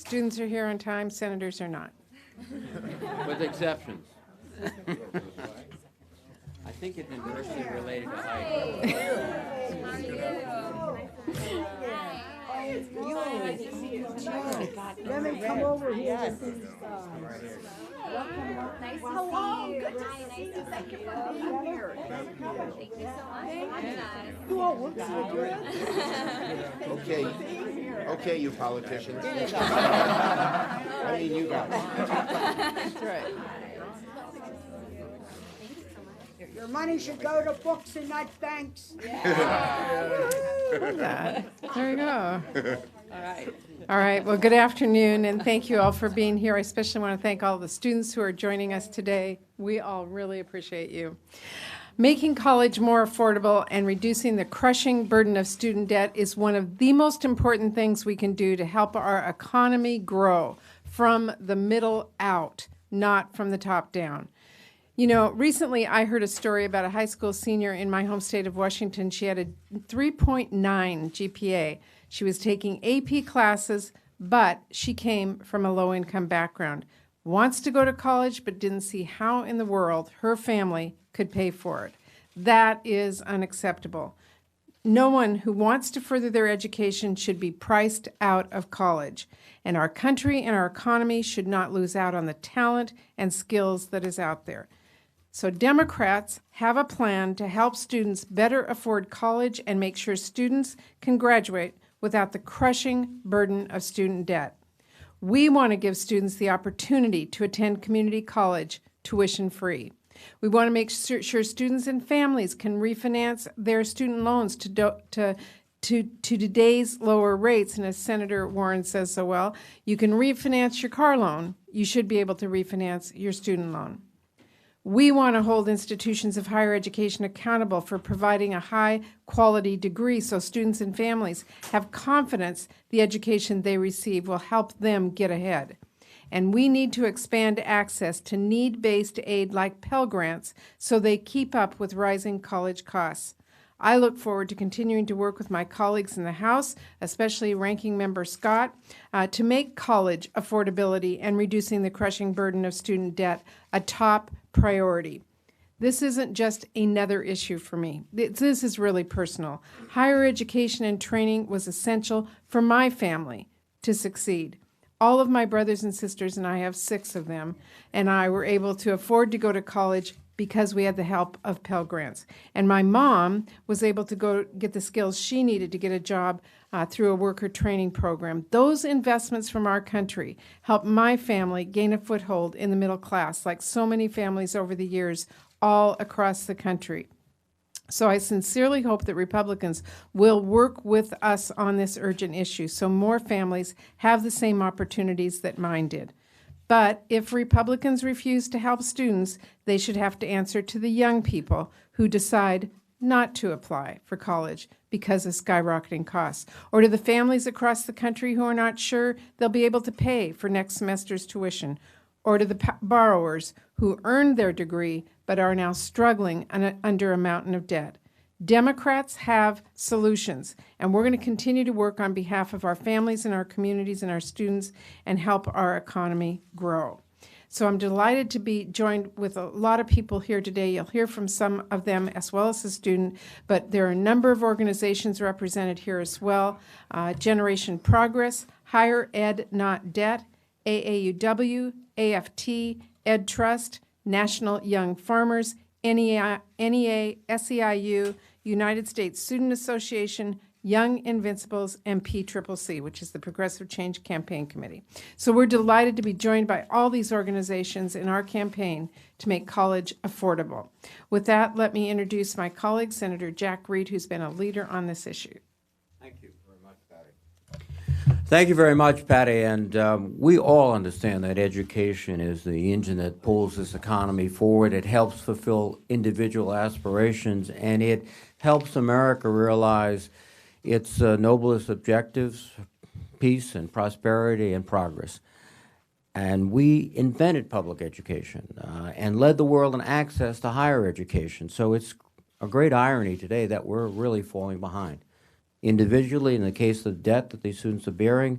Students are here on time, senators are not. With exceptions. I think it's inversely related to height. Let me come over here. Nice to see you. Hello, good to see you. Thank you for being here. Thank you so much. You all look so good. Okay, you politicians. I mean, you guys. That's right. Your money should go to books and not banks. There you go. All right, well, good afternoon, and thank you all for being here. I especially want to thank all the students who are joining us today. We all really appreciate you. Making college more affordable and reducing the crushing burden of student debt is one of the most important things we can do to help our economy grow from the middle out, not from the top down. You know, recently I heard a story about a high school senior in my home state of Washington. She had a 3.9 GPA. She was taking AP classes, but she came from a low-income background. Wants to go to college, but didn't see how in the world her family could pay for it. That is unacceptable. No one who wants to further their education should be priced out of college. And our country and our economy should not lose out on the talent and skills that is out there. So Democrats have a plan to help students better afford college and make sure students can graduate without the crushing burden of student debt. We want to give students the opportunity to attend community college tuition-free. We want to make sure students and families can refinance their student loans to today's lower rates. And as Senator Warren says so well, you can refinance your car loan. You should be able to refinance your student loan. We want to hold institutions of higher education accountable for providing a high-quality degree so students and families have confidence the education they receive will help them get ahead. And we need to expand access to need-based aid like Pell Grants so they keep up with rising college costs. I look forward to continuing to work with my colleagues in the House, especially Ranking Member Scott, to make college affordability and reducing the crushing burden of student debt a top priority. This isn't just another issue for me. This is really personal. Higher education and training was essential for my family to succeed. All of my brothers and sisters, and I have 6 of them, and I were able to afford to go to college because we had the help of Pell Grants. And my mom was able to go get the skills she needed to get a job through a worker training program. Those investments from our country helped my family gain a foothold in the middle class, like so many families over the years all across the country. So I sincerely hope that Republicans will work with us on this urgent issue so more families have the same opportunities that mine did. But if Republicans refuse to help students, they should have to answer to the young people who decide not to apply for college because of skyrocketing costs, or to the families across the country who are not sure they'll be able to pay for next semester's tuition, or to the borrowers who earned their degree but are now struggling under a mountain of debt. Democrats have solutions, and we're going to continue to work on behalf of our families and our communities and our students and help our economy grow. So I'm delighted to be joined with a lot of people here today. You'll hear from some of them as well as a student, but there are a number of organizations represented here as well. Generation Progress, Higher Ed Not Debt, AAUW, AFT, Ed Trust, National Young Farmers, NEA, SEIU, United States Student Association, Young Invincibles, and PCCC, which is the Progressive Change Campaign Committee. So we're delighted to be joined by all these organizations in our campaign to make college affordable. With that, let me introduce my colleague, Senator Jack Reed, who's been a leader on this issue. Thank you very much, Patty. Thank you very much, Patty. And we all understand that education is the engine that pulls this economy forward. It helps fulfill individual aspirations, and it helps America realize its noblest objectives, peace and prosperity and progress. And we invented public education and led the world in access to higher education. So it's a great irony today that we're really falling behind. Individually, in the case of debt that these students are bearing,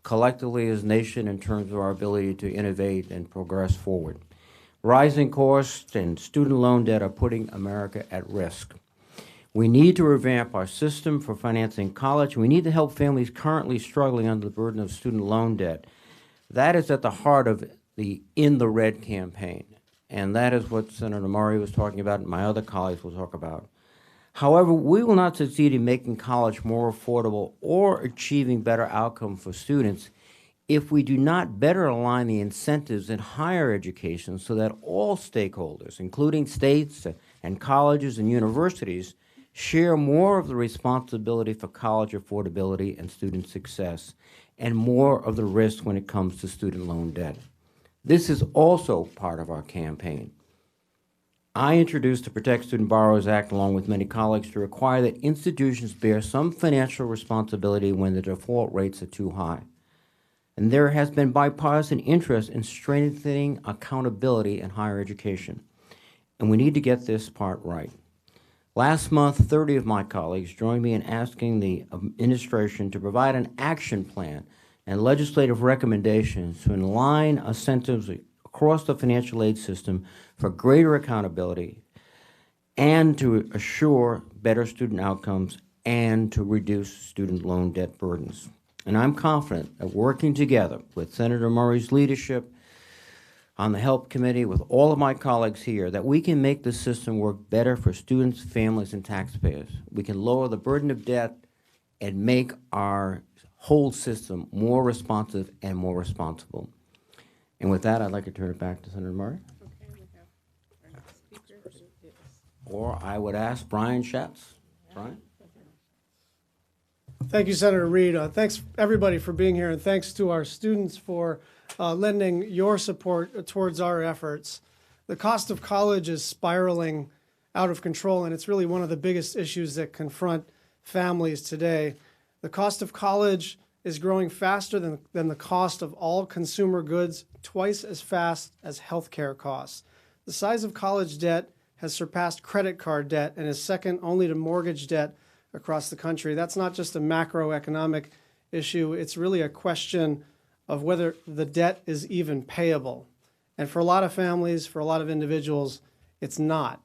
collectively as a nation in terms of our ability to innovate and progress forward. Rising costs and student loan debt are putting America at risk. We need to revamp our system for financing college. We need to help families currently struggling under the burden of student loan debt. That is at the heart of the In the Red campaign, and that is what Senator Murray was talking about and my other colleagues will talk about. However, we will not succeed in making college more affordable or achieving better outcomes for students if we do not better align the incentives in higher education so that all stakeholders, including states and colleges and universities, share more of the responsibility for college affordability and student success, and more of the risk when it comes to student loan debt. This is also part of our campaign. I introduced the Protect Student Borrowers Act along with many colleagues to require that institutions bear some financial responsibility when the default rates are too high. And there has been bipartisan interest in strengthening accountability in higher education. And we need to get this part right. Last month, 30 of my colleagues joined me in asking the administration to provide an action plan and legislative recommendations to align incentives across the financial aid system for greater accountability and to assure better student outcomes and to reduce student loan debt burdens. And I'm confident that working together with Senator Murray's leadership on the HELP Committee, with all of my colleagues here, that we can make the system work better for students, families, and taxpayers. We can lower the burden of debt and make our whole system more responsive and more responsible. And with that, I'd like to turn it back to Senator Murray. Or I would ask Brian Schatz. Brian? Thank you, Senator Reed. Thanks, everybody, for being here, and thanks to our students for lending your support towards our efforts. The cost of college is spiraling out of control, and it's really one of the biggest issues that confront families today. The cost of college is growing faster than the cost of all consumer goods, twice as fast as healthcare costs. The size of college debt has surpassed credit card debt and is second only to mortgage debt across the country. That's not just a macroeconomic issue, it's really a question of whether the debt is even payable. And for a lot of families, for a lot of individuals, it's not.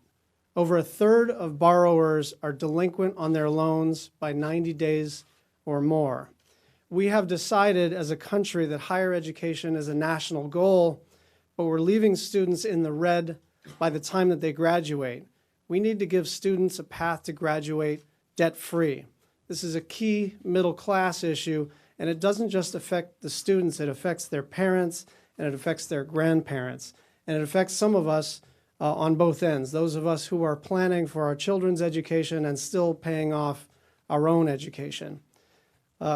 Over a third of borrowers are delinquent on their loans by 90 days or more. We have decided as a country that higher education is a national goal, but we're leaving students in the red by the time that they graduate. We need to give students a path to graduate debt-free. This is a key middle-class issue, and it doesn't just affect the students, it affects their parents, and it affects their grandparents. And it affects some of us on both ends, those of us who are planning for our children's education and still paying off our own education.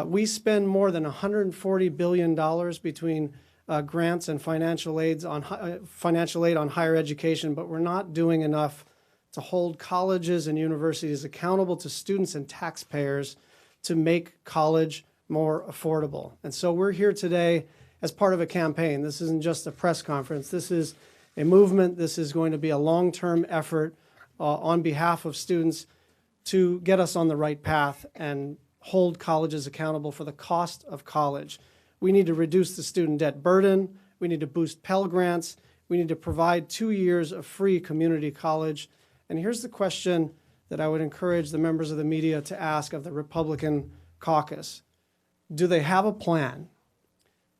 We spend more than $140 billion between grants and financial aid on higher education, but we're not doing enough to hold colleges and universities accountable to students and taxpayers to make college more affordable. And so we're here today as part of a campaign. This isn't just a press conference. This is a movement. This is going to be a long-term effort on behalf of students to get us on the right path and hold colleges accountable for the cost of college. We need to reduce the student debt burden. We need to boost Pell Grants. We need to provide 2 years of free community college. And here's the question that I would encourage the members of the media to ask of the Republican caucus. Do they have a plan?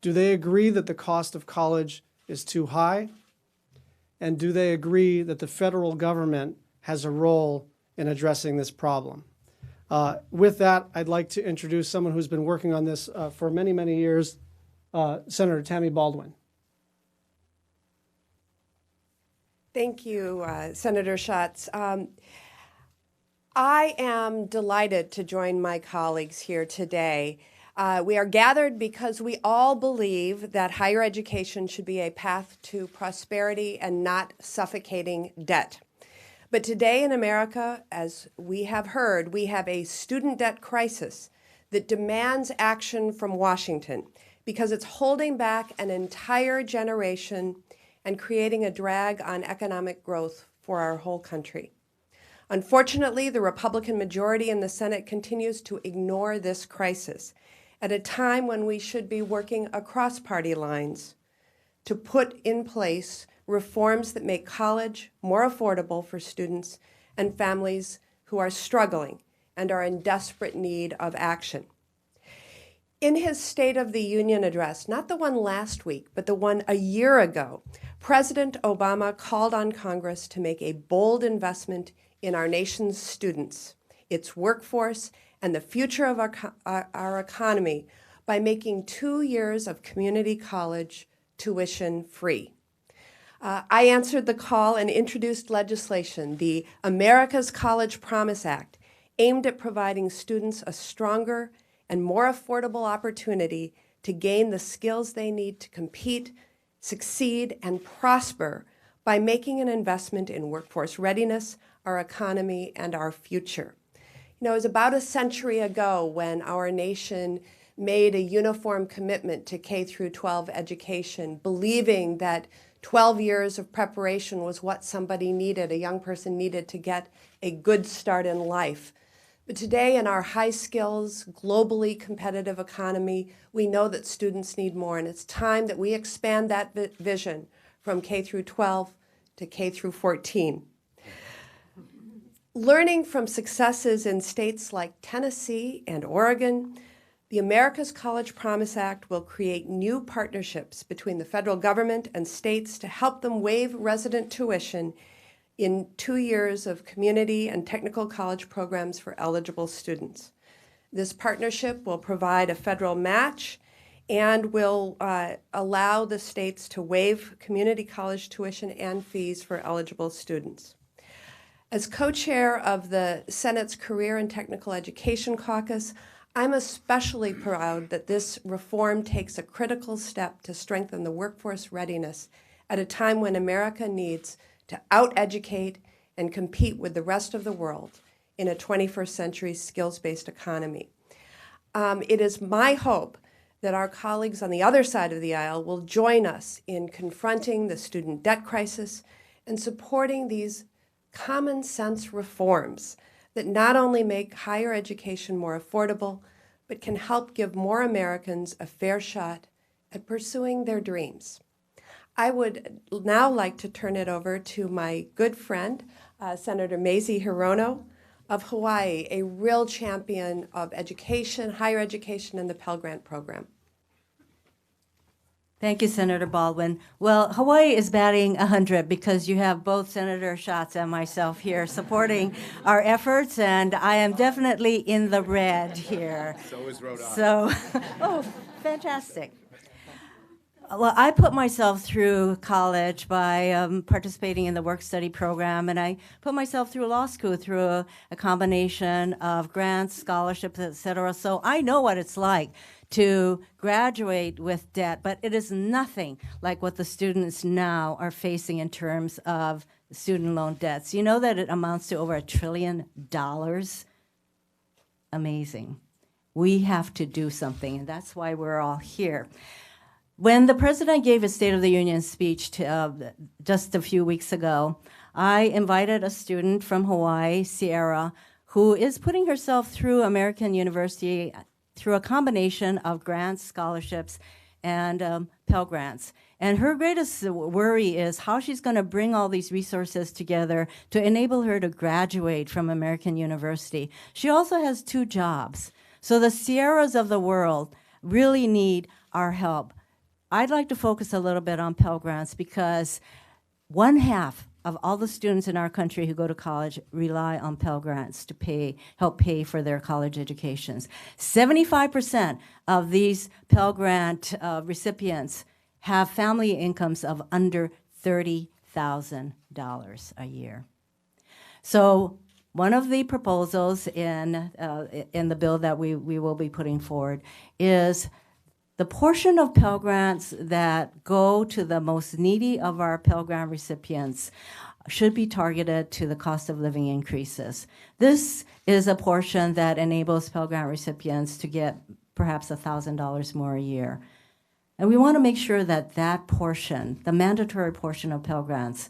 Do they agree that the cost of college is too high? And do they agree that the federal government has a role in addressing this problem? With that, I'd like to introduce someone who's been working on this for many, many years, Senator Tammy Baldwin. Thank you, Senator Schatz. I am delighted to join my colleagues here today. We are gathered because we all believe that higher education should be a path to prosperity and not suffocating debt. But today in America, as we have heard, we have a student debt crisis that demands action from Washington because it's holding back an entire generation and creating a drag on economic growth for our whole country. Unfortunately, the Republican majority in the Senate continues to ignore this crisis. at a time when we should be working across party lines to put in place reforms that make college more affordable for students and families who are struggling and are in desperate need of action. In his State of the Union address, not the one last week, but the one a year ago, President Obama called on Congress to make a bold investment in our nation's students, its workforce, and the future of our economy by making 2 years of community college tuition free. I answered the call and introduced legislation, the America's College Promise Act, aimed at providing students a stronger and more affordable opportunity to gain the skills they need to compete, succeed, and prosper by making an investment in workforce readiness, our economy, and our future. You know, it was about a century ago when our nation made a uniform commitment to K through 12 education, believing that 12 years of preparation was what somebody needed, a young person needed to get a good start in life. But today, in our high skills, globally competitive economy, we know that students need more, and it's time that we expand that vision from K through 12 to K through 14. Learning from successes in states like Tennessee and Oregon, the America's College Promise Act will create new partnerships between the federal government and states to help them waive resident tuition in 2 years of community and technical college programs for eligible students. This partnership will provide a federal match and will allow the states to waive community college tuition and fees for eligible students. As co-chair of the Senate's Career and Technical Education Caucus, I'm especially proud that this reform takes a critical step to strengthen the workforce readiness at a time when America needs to out-educate and compete with the rest of the world in a 21st century skills-based economy. It is my hope that our colleagues on the other side of the aisle will join us in confronting the student debt crisis and supporting these common sense reforms that not only make higher education more affordable, but can help give more Americans a fair shot at pursuing their dreams. I would now like to turn it over to my good friend, Senator Mazie Hirono of Hawaii, a real champion of education, higher education, and the Pell Grant program. Thank you, Senator Baldwin. Well, Hawaii is batting 100 because you have both Senator Schatz and myself here supporting our efforts, and I am definitely in the red here. So is Rhode Island. So, oh, fantastic. Well, I put myself through college by participating in the work-study program, and I put myself through law school through a combination of grants, scholarships, et cetera. So I know what it's like to graduate with debt, but it is nothing like what the students now are facing in terms of student loan debts. You know that it amounts to over $1 trillion? Amazing. We have to do something, and that's why we're all here. When the president gave his State of the Union speech just a few weeks ago, I invited a student from Hawaii, Sierra, who is putting herself through American University through a combination of grants, scholarships, and Pell Grants. And her greatest worry is how she's going to bring all these resources together to enable her to graduate from American University. She also has 2 jobs. So the Sierras of the world really need our help. I'd like to focus a little bit on Pell Grants because 1/2 of all the students in our country who go to college rely on Pell Grants to help pay for their college educations. 75% of these Pell Grant recipients have family incomes of under $30,000 a year. So one of the proposals in the bill that we will be putting forward is the portion of Pell Grants that go to the most needy of our Pell Grant recipients should be targeted to the cost of living increases. This is a portion that enables Pell Grant recipients to get perhaps $1,000 more a year. And we want to make sure that that portion, the mandatory portion of Pell Grants,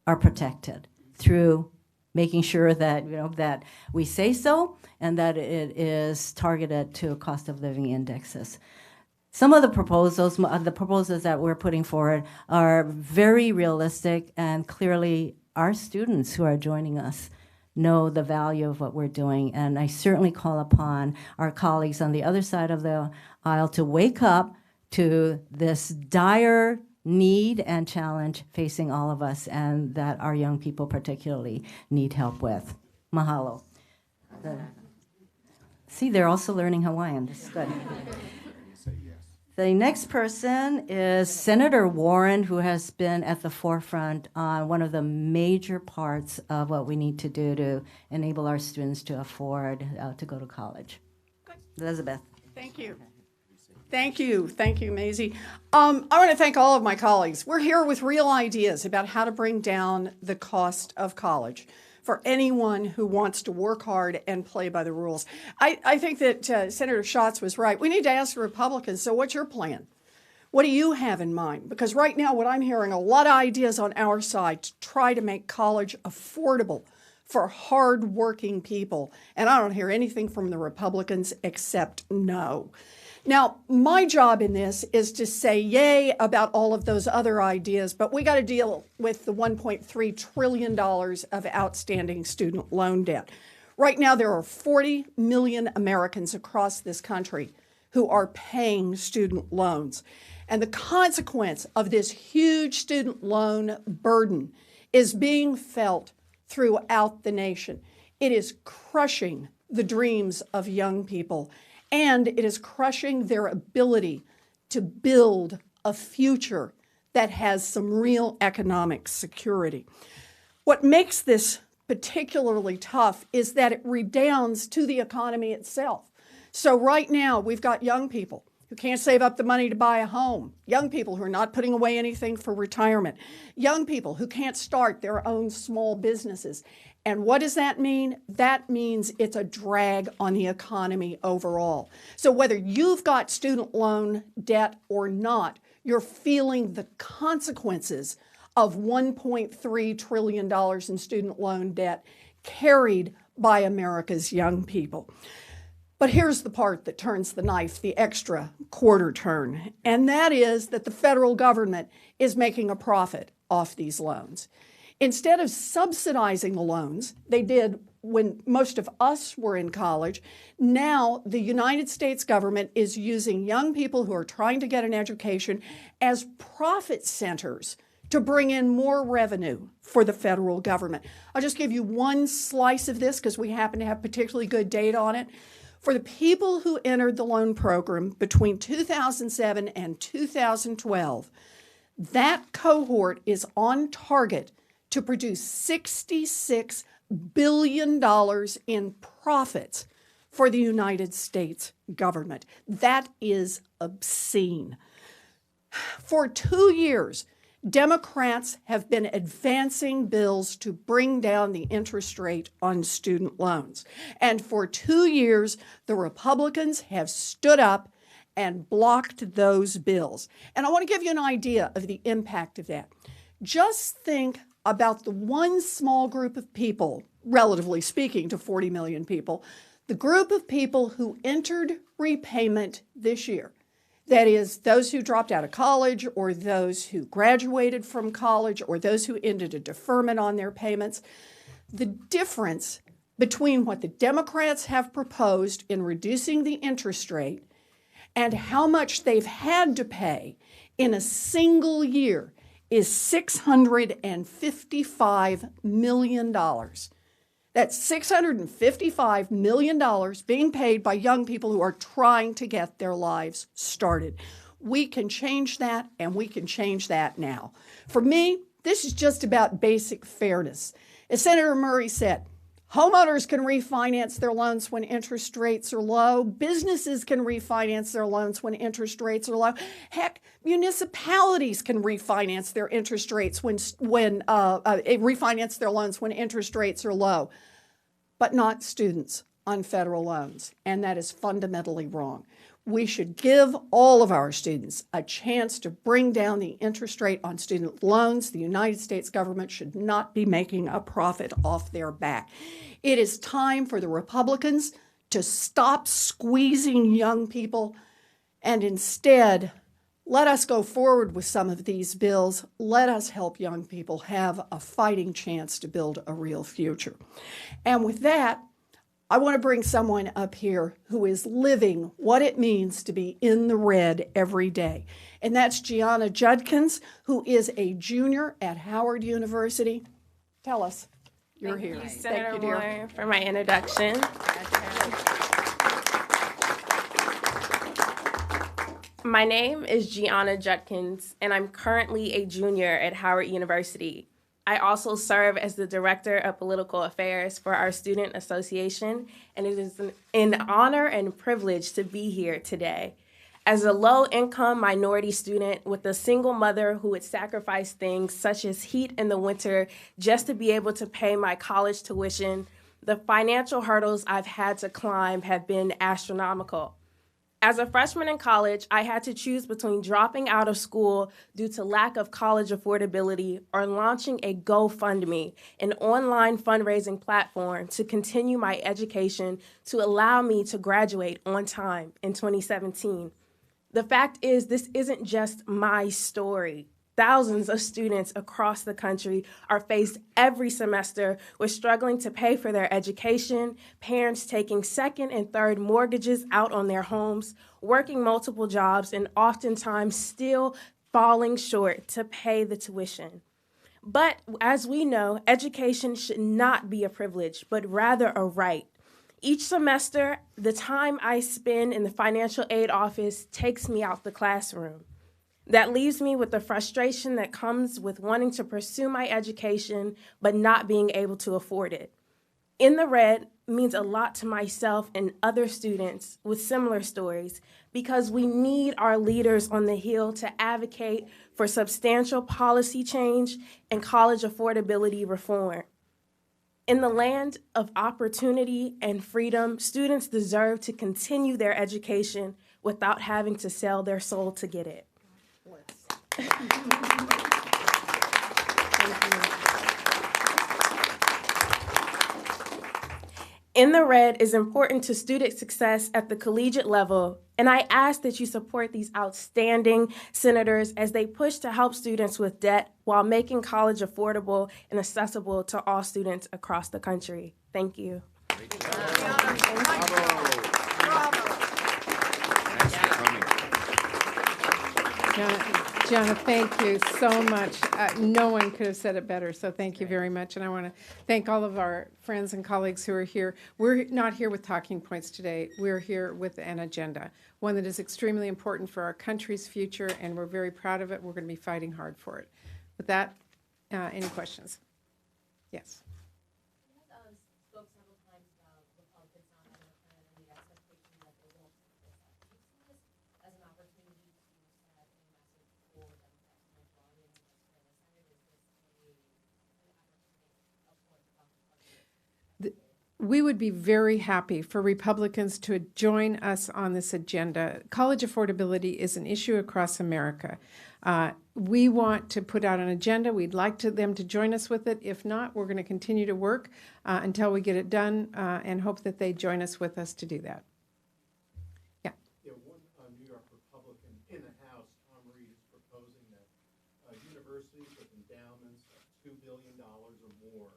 are protected through making sure that, that we say so and that it is targeted to cost of living indexes. Some of the proposals that we're putting forward are very realistic, and clearly our students who are joining us know the value of what we're doing. And I certainly call upon our colleagues on the other side of the aisle to wake up to this dire need and challenge facing all of us, and that our young people particularly need help with. Mahalo. See, they're also learning Hawaiian. This is good. The next person is Senator Warren, who has been at the forefront on one of the major parts of what we need to do to enable our students to afford to go to college. Elizabeth. Thank you. Thank you. Thank you, Maisie. I want to thank all of my colleagues. We're here with real ideas about how to bring down the cost of college for anyone who wants to work hard and play by the rules. I think that Senator Schatz was right. We need to ask the Republicans, so what's your plan? What do you have in mind? Because right now what I'm hearing, a lot of ideas on our side to try to make college affordable for hard-working people. And I don't hear anything from the Republicans except no. Now, my job in this is to say yay about all of those other ideas, but we got to deal with the $1.3 trillion of outstanding student loan debt. Right now, there are 40 million Americans across this country who are paying student loans. And the consequence of this huge student loan burden is being felt throughout the nation. It is crushing the dreams of young people, and it is crushing their ability to build a future that has some real economic security. What makes this particularly tough is that it redounds to the economy itself. So right now, we've got young people who can't save up the money to buy a home, young people who are not putting away anything for retirement, young people who can't start their own small businesses. And what does that mean? That means it's a drag on the economy overall. So whether you've got student loan debt or not, you're feeling the consequences of $1.3 trillion in student loan debt carried by America's young people. But here's the part that turns the knife, the extra quarter turn, and that is that the federal government is making a profit off these loans. Instead of subsidizing the loans, they did when most of us were in college. Now the United States government is using young people who are trying to get an education as profit centers to bring in more revenue for the federal government. I'll just give you one slice of this because we happen to have particularly good data on it. For the people who entered the loan program between 2007 and 2012, that cohort is on target to produce $66 billion in profits for the United States government. That is obscene. For 2 years, Democrats have been advancing bills to bring down the interest rate on student loans. And for 2 years, the Republicans have stood up and blocked those bills. And I want to give you an idea of the impact of that. Just think about the one small group of people, relatively speaking to 40 million people, the group of people who entered repayment this year. That is, those who dropped out of college or those who graduated from college or those who ended a deferment on their payments. The difference between what the Democrats have proposed in reducing the interest rate and how much they've had to pay in a single year is $655 million. That's $655 million being paid by young people who are trying to get their lives started. We can change that, and we can change that now. For me, this is just about basic fairness. As Senator Murray said, homeowners can refinance their loans when interest rates are low. Businesses can refinance their loans when interest rates are low. Heck, municipalities can refinance their interest rates when refinance their loans when interest rates are low. But not students. on federal loans, and that is fundamentally wrong. We should give all of our students a chance to bring down the interest rate on student loans. The United States government should not be making a profit off their back. It is time for the Republicans to stop squeezing young people and instead let us go forward with some of these bills. Let us help young people have a fighting chance to build a real future. And with that, I want to bring someone up here who is living what it means to be in the red every day. And that's Gianna Judkins, who is a junior at Howard University. Tell us, you're here. Thank you, Senator Moore, for my introduction. My name is Gianna Judkins, and I'm currently a junior at Howard University. I also serve as the Director of Political Affairs for our student association, and it is an honor and privilege to be here today. As a low-income minority student with a single mother who would sacrifice things such as heat in the winter just to be able to pay my college tuition, the financial hurdles I've had to climb have been astronomical. As a freshman in college, I had to choose between dropping out of school due to lack of college affordability or launching a GoFundMe, an online fundraising platform to continue my education to allow me to graduate on time in 2017. The fact is, this isn't just my story. Thousands of students across the country are faced every semester with struggling to pay for their education, parents taking second and third mortgages out on their homes, working multiple jobs, and oftentimes still falling short to pay the tuition. But as we know, education should not be a privilege, but rather a right. Each semester, the time I spend in the financial aid office takes me out the classroom. That leaves me with the frustration that comes with wanting to pursue my education, but not being able to afford it. In the red means a lot to myself and other students with similar stories because we need our leaders on the Hill to advocate for substantial policy change and college affordability reform. In the land of opportunity and freedom, students deserve to continue their education without having to sell their soul to get it. In the Red is important to student success at the collegiate level, and I ask that you support these outstanding senators as they push to help students with debt while making college affordable and accessible to all students across the country. Thank you. Gianna, thank you so much. No one could have said it better, so thank you very much. And I want to thank all of our friends and colleagues who are here. We're not here with talking points today. We're here with an agenda, one that is extremely important for our country's future, and we're very proud of it. We're going to be fighting hard for it. With that, any questions? Yes. We would be very happy for Republicans to join us on this agenda. College affordability is an issue across America. We want to put out an agenda. We'd like them to join us with it. If not, we're going to continue to work until we get it done and hope that they join us with us to do that. Yeah. Yeah, one New York Republican in the House, Tom Reed, is proposing that universities with endowments of $2 billion or more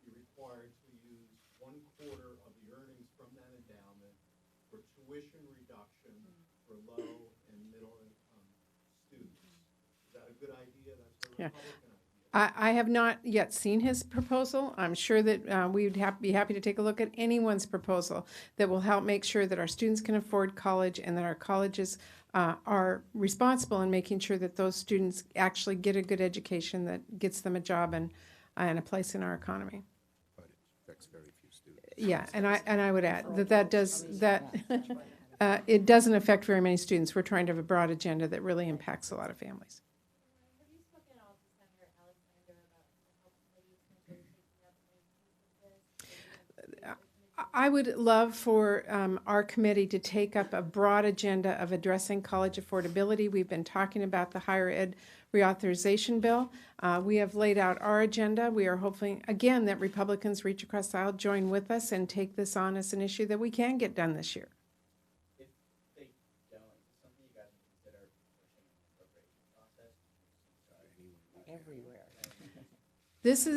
be required to use 1/4 of the earnings from that endowment for tuition reduction for low and middle income students. Is that a good idea? That's a Republican idea. I have not yet seen his proposal. I'm sure that we would be happy to take a look at anyone's proposal that will help make sure that our students can afford college and that our colleges are responsible in making sure that those students actually get a good education that gets them a job and a place in our economy. But it affects very few students. Yeah, and I would add that it doesn't affect very many students. We're trying to have a broad agenda that really impacts a lot of families. I would love for our committee to take up a broad agenda of addressing college affordability. We've been talking about the higher ed reauthorization bill. We have laid out our agenda. We are hoping, again, that Republicans reach across the aisle, join with us, and take this on as an issue that we can get done this year. If they don't, is something you guys would consider pushing an appropriation process? Everywhere. This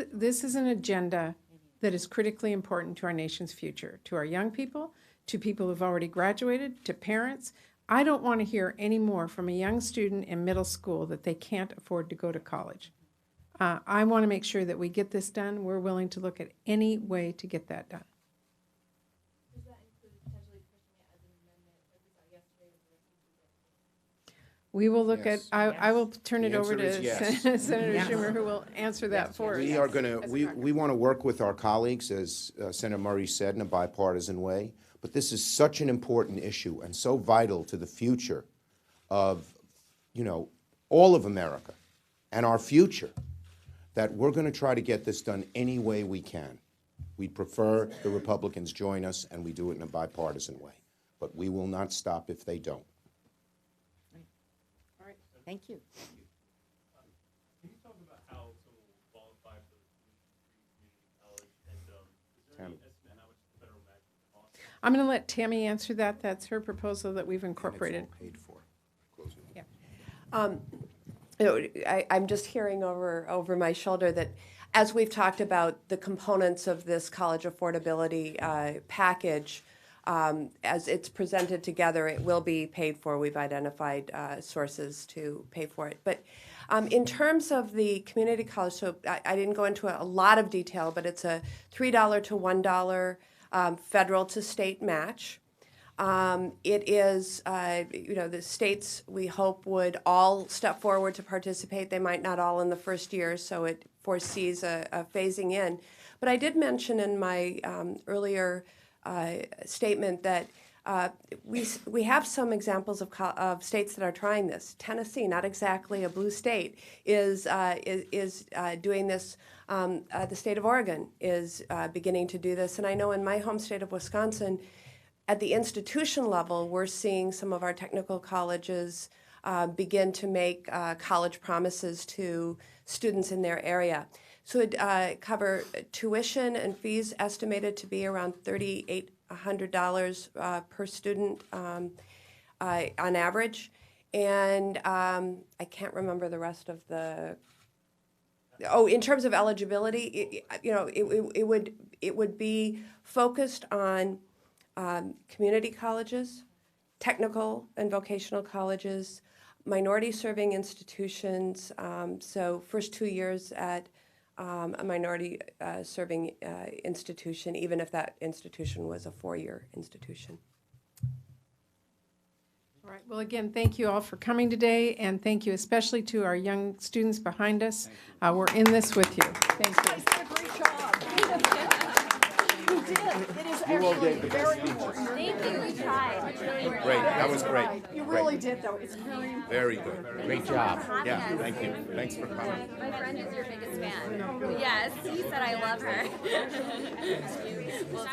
is an agenda that is critically important to our nation's future, to our young people, to people who've already graduated, to parents. I don't want to hear any more from a young student in middle school that they can't afford to go to college. I want to make sure that we get this done. We're willing to look at any way to get that done. Does that include potentially pushing it as an amendment, like we saw yesterday with the We will look Yes. at, I will turn it The over answer to is yes. Senator Schumer, who will answer that for us. We are going to, as a we want to work with our colleagues, as Senator Murray said, in a bipartisan way. But this is such an important issue and so vital to the future of, all of America and our future, that we're going to try to get this done any way we can. We prefer the Republicans join us, and we do it in a bipartisan way. But we will not stop if they don't. Thank you. Can you talk about how someone will qualify for the community college, and is there any estimate how much the federal match will cost? I'm going to let Tammy answer that. That's her proposal that we've incorporated. And it's all paid for. Closing. Yeah. I'm just hearing over my shoulder that as we've talked about the components of this college affordability package, as it's presented together, it will be paid for. We've identified sources to pay for it. But in terms of the community college, so I didn't go into a lot of detail, but it's a $3 to $1 federal to state match. It is, the states we hope would all step forward to participate. They might not all in the first year, so it foresees a phasing in. But I did mention in my earlier statement that we have some examples of states that are trying this. Tennessee, not exactly a blue state, is doing this. The state of Oregon is beginning to do this, and I know in my home state of Wisconsin, at the institution level, we're seeing some of our technical colleges begin to make college promises to students in their area. So it cover tuition and fees estimated to be around $3,800 per student on average, and I can't remember the rest of the. Oh, in terms of eligibility, it would be focused on community colleges, technical and vocational colleges, minority-serving institutions. So first 2 years at a minority-serving institution, even if that institution was a 4-year institution. All right. Well, again, thank you all for coming today, and thank you especially to our young students behind us. We're in this with you. Thank you. You did a great job. You did. It is actually very important. Thank you, we tried. We really worked Great, hard. that was great. You really did, though. It's very important. Very good. Great job. Yeah, Yes. thank you. Thanks for coming. My friend is your biggest fan. Yes, he said I love her. We'll do.